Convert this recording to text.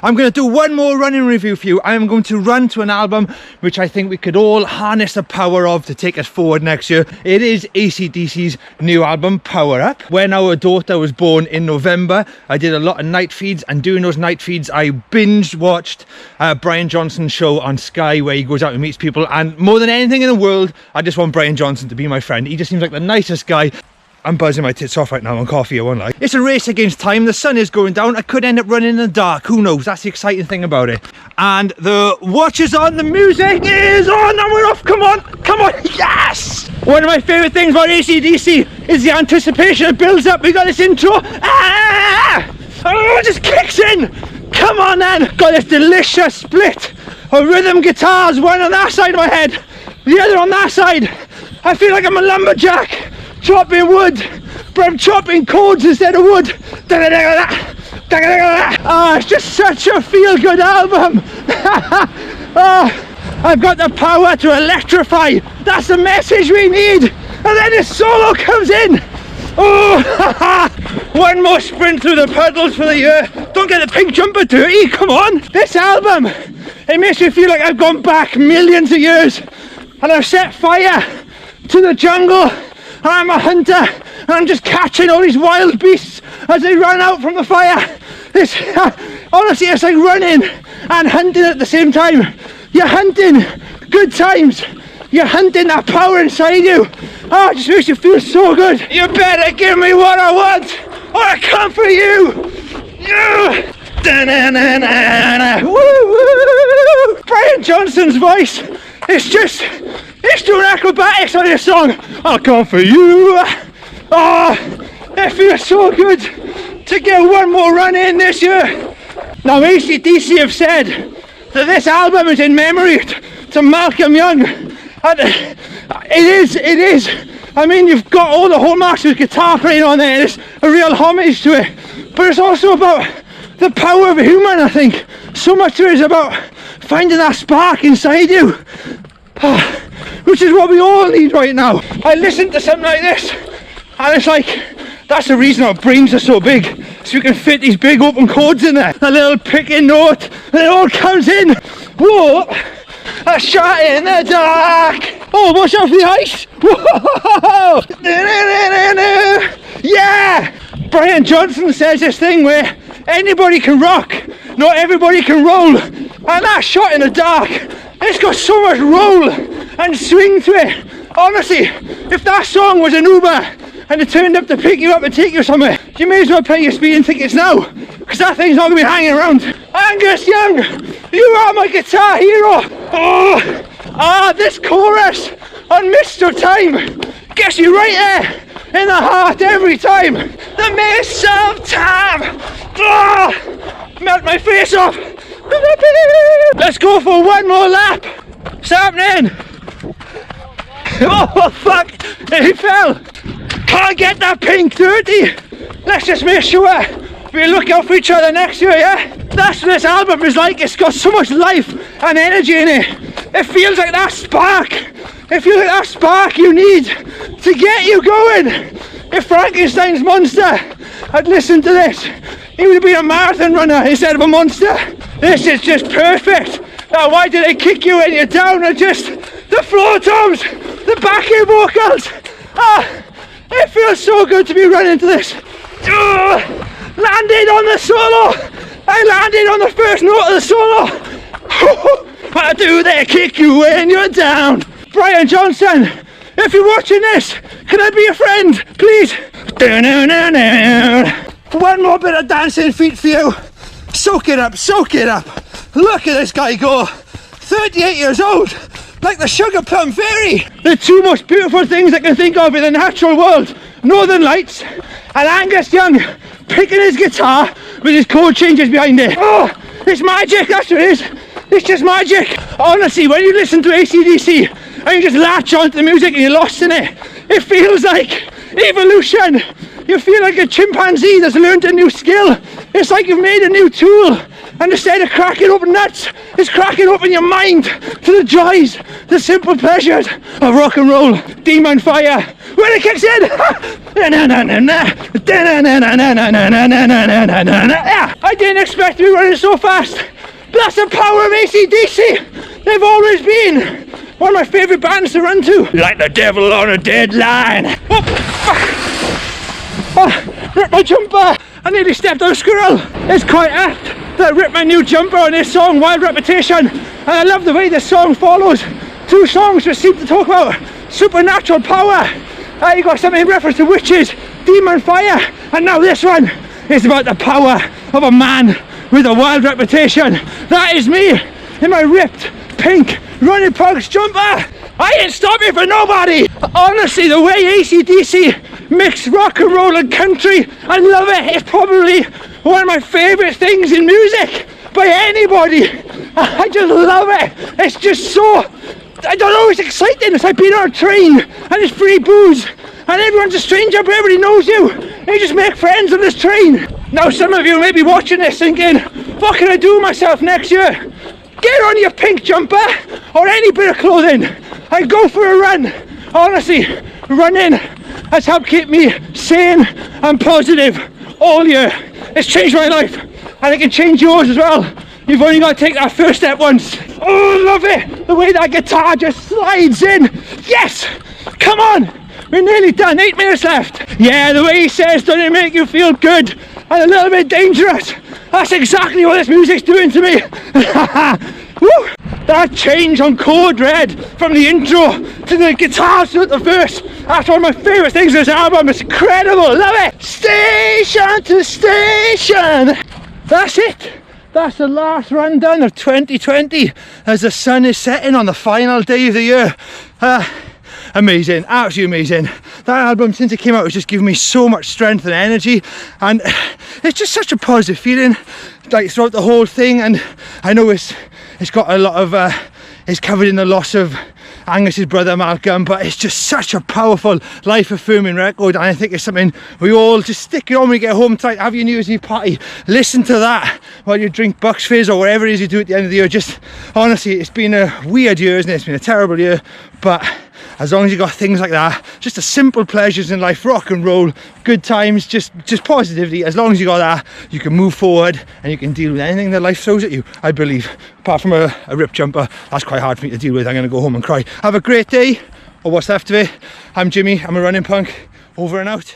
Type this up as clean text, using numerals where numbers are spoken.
I'm going to do one more running review for you. I am going to run to an album which I think we could all harness the power of to take us forward next year. It is AC/DC's new album, Power Up. When our daughter was born in November, I did a lot of night feeds, and during those night feeds I binge watched Brian Johnson's show on Sky, where he goes out and meets people, and more than anything in the world, I just want Brian Johnson to be my friend. He just seems like the nicest guy. I'm buzzing my tits off right now on coffee, I won't lie. It's a race against time. The sun is going down. I could end up running in the dark. Who knows? That's the exciting thing about it. And the watch is on. The music is on. And we're off. Come on. Come on. Yes! One of my favourite things about AC/DC is the anticipation. It builds up. We got this intro. Ah! Oh, it just kicks in. Come on then. Got this delicious split of rhythm guitars. One on that side of my head. The other on that side. I feel like I'm a lumberjack. Chopping wood, but I'm chopping chords instead of wood. Oh, it's just such a feel-good album. Oh, I've got the power to electrify. That's the message we need. And then this solo comes in. Oh, one more sprint through the puddles for the year. Don't get the pink jumper dirty, come on. This album, it makes me feel like I've gone back millions of years and I've set fire to the jungle. I'm a hunter and I'm just catching all these wild beasts as they run out from the fire. It's honestly, it's like running and hunting at the same time. You're hunting good times. You're hunting that power inside you. Oh, it just makes you feel so good. You better give me what I want or I come for you. Woo! Brian Johnson's voice, it's doing acrobatics on this song. I'll come for you. Oh, it feels so good to get one more run in this year. Now AC/DC have said that this album is in memory to Malcolm Young. And it is. I mean, you've got all the hallmarks of guitar playing on there. It's a real homage to it. But it's also about the power of a human, I think. So much of it is about finding that spark inside you. Which is what we all need right now. I listen to something like this and it's like, that's the reason our brains are so big, so we can fit these big open chords in there. A little picking note and it all comes in. Whoa, a shot in the dark. Oh, watch out for the ice. Whoa. Yeah, Brian Johnson says this thing where anybody can rock, not everybody can roll. And that shot in the dark, it's got so much roll and swing to it. Honestly, if that song was an Uber and it turned up to pick you up and take you somewhere, you may as well pay your speeding tickets now, because that thing's not going to be hanging around. Angus Young, you are my guitar hero. Oh, this chorus on Mr. Time gets you right there in the heart every time. The mist of time. Melt my face off. Let's go for one more lap. What's happening? Oh fuck, he fell. Can't get that pink dirty. Let's just make sure we look out for each other next year, yeah? That's what this album is like. It's got so much life and energy in it. It feels like that spark. It feels like that spark you need to get you going. If Frankenstein's monster had listened to this, he would have been a marathon runner instead of a monster. This is just perfect. Now, why did they kick you when you're down? Or just the floor toms, the backing vocals. It feels so good to be running to this. Landed on the solo. I landed on the first note of the solo. Why do they kick you when you're down? Brian Johnson, if you're watching this, can I be a friend, please? One more bit of dancing feet for you. Soak it up, soak it up. Look at this guy go. 38 years old, like the Sugar Plum Fairy. The two most beautiful things I can think of in the natural world, Northern Lights and Angus Young picking his guitar with his chord changes behind it. Oh, it's magic, that's what it is. It's just magic. Honestly, when you listen to AC/DC and you just latch onto the music and you're lost in it, it feels like evolution. You feel like a chimpanzee that's learned a new skill. It's like you've made a new tool, and instead of cracking open nuts, it's cracking open your mind to the joys, the simple pleasures of rock and roll. Demon Fire, when it kicks in. I didn't expect to be running so fast. That's the power of AC/DC. They've always been one of my favourite bands to run to. Like the devil on a deadline. Ripped my jumper. I nearly stepped on a squirrel. It's quite apt that I ripped my new jumper on this song, Wild Reputation. And I love the way this song follows two songs that seem to talk about supernatural power. You got something in reference to witches, demon fire, and now this one is about the power of a man with a wild reputation. That is me in my ripped pink Running Punks jumper. I ain't stopping for nobody. Honestly, the way AC/DC mix rock and roll and country, I love it. It's probably one of my favourite things in music by anybody. I just love it. It's just so, I don't know, it's exciting. It's like being on a train and it's free booze and everyone's a stranger but everybody knows you. You just make friends on this train. Now some of you may be watching this thinking, what can I do with myself next year? Get on your pink jumper or any bit of clothing and go for a run. Honestly, running has helped keep me sane and positive all year. It's changed my life and it can change yours as well. You've only got to take that first step once. Oh, love it. The way that guitar just slides in. Yes, come on. We're nearly done, 8 minutes left. Yeah, the way he says, doesn't it make you feel good and a little bit dangerous? That's exactly what this music's doing to me. Woo! That change on Code Red from the intro to the guitar to the verse, that's one of my favourite things in this album. It's incredible, love it. Station to station. That's it. That's the last rundown of 2020 as the sun is setting on the final day of the year. Amazing, absolutely amazing. That album, since it came out, has just given me so much strength and energy, and it's just such a positive feeling like throughout the whole thing. And I know it's got a lot of it's covered in the loss of Angus's brother Malcolm, but it's just such a powerful, life-affirming record, and I think it's something we all just stick it on when we get home tonight, have your New Year's Eve party, listen to that while you drink Bucks Fizz or whatever it is you do at the end of the year. Just honestly, it's been a weird year, isn't it? It's been a terrible year, but as long as you got things like that, just the simple pleasures in life, rock and roll, good times, just positivity, as long as you got that, you can move forward and you can deal with anything that life throws at you, I believe. Apart from a ripped jumper, that's quite hard for me to deal with. I'm going to go home and cry. Have a great day, or what's left of it. I'm Jimmy, I'm a running punk, over and out.